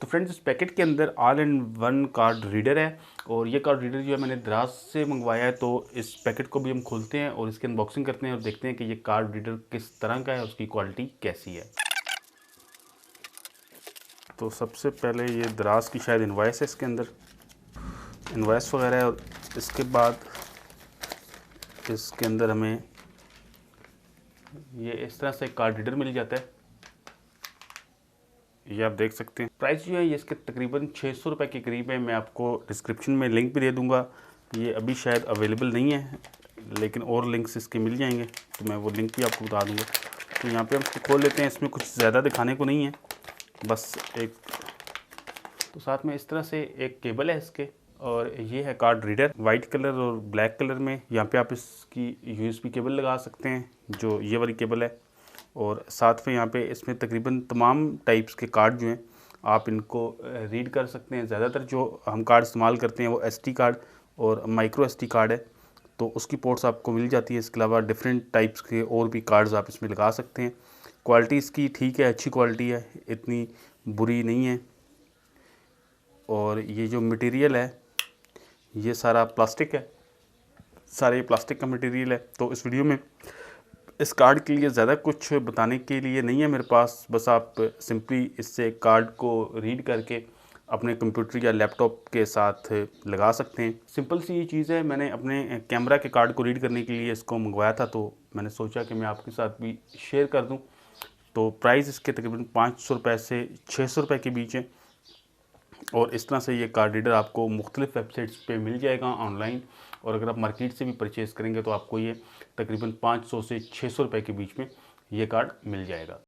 तो फ्रेंड्स, इस पैकेट के अंदर all in one card reader है और ये कार्ड रीडर जो है मैंने दराज से मंगवाया है। तो इस पैकेट को भी हम खोलते हैं और इसकी अनबॉक्सिंग करते हैं और देखते हैं कि ये कार्ड रीडर किस तरह का है, उसकी क्वालिटी कैसी है। तो सबसे पहले ये दराज की शायद इनवॉइस है, इसके अंदर इनवॉइस वगैरह है। और इसके बाद इसके अंदर हमें ये इस तरह से कार्ड रीडर मिल जाता है। ये आप देख सकते हैं। प्राइस जो है ये इसके तकरीबन 600 रुपये के करीब है। मैं आपको डिस्क्रिप्शन में लिंक भी दे दूंगा। ये अभी शायद अवेलेबल नहीं है, लेकिन और लिंक्स इसके मिल जाएंगे, तो मैं वो लिंक भी आपको बता दूंगा। तो यहाँ पे हम इसको खोल लेते हैं। इसमें कुछ ज़्यादा दिखाने को नहीं है, बस एक तो साथ में इस तरह से एक केबल है इसके, और ये है कार्ड रीडर वाइट कलर और ब्लैक कलर में। यहाँ पे आप इसकी USB केबल लगा सकते हैं, जो ये वाली केबल है। और साथ में यहाँ पे इसमें तकरीबन तमाम टाइप्स के कार्ड जो हैं आप इनको रीड कर सकते हैं। ज़्यादातर जो हम कार्ड इस्तेमाल करते हैं वो SD कार्ड और माइक्रो SD कार्ड है, तो उसकी पोर्ट्स आपको मिल जाती है। इसके अलावा डिफरेंट टाइप्स के और भी कार्ड्स आप इसमें लगा सकते हैं। क्वालिटी इसकी ठीक है, अच्छी क्वालिटी है, इतनी बुरी नहीं है। और ये जो मटेरियल है ये सारा प्लास्टिक है, सारे प्लास्टिक का मटेरियल है। तो इस वीडियो में इस कार्ड के लिए ज़्यादा कुछ बताने के लिए नहीं है मेरे पास, बस आप सिंपली इससे कार्ड को रीड करके अपने कंप्यूटर या लैपटॉप के साथ लगा सकते हैं। सिंपल सी ये चीज़ है। मैंने अपने कैमरा के कार्ड को रीड करने के लिए इसको मंगवाया था, तो मैंने सोचा कि मैं आपके साथ भी शेयर कर दूं। तो प्राइस इसके तकरीबन 500 रुपये से 600 रुपये के बीच है। और इस तरह से ये कार्ड रीडर आपको मुख्तलिफ़ वेबसाइट्स पे मिल जाएगा ऑनलाइन। और अगर आप मार्केट से भी परचेज़ करेंगे तो आपको ये तकरीबन 500 से 600 रुपये के बीच में ये कार्ड मिल जाएगा।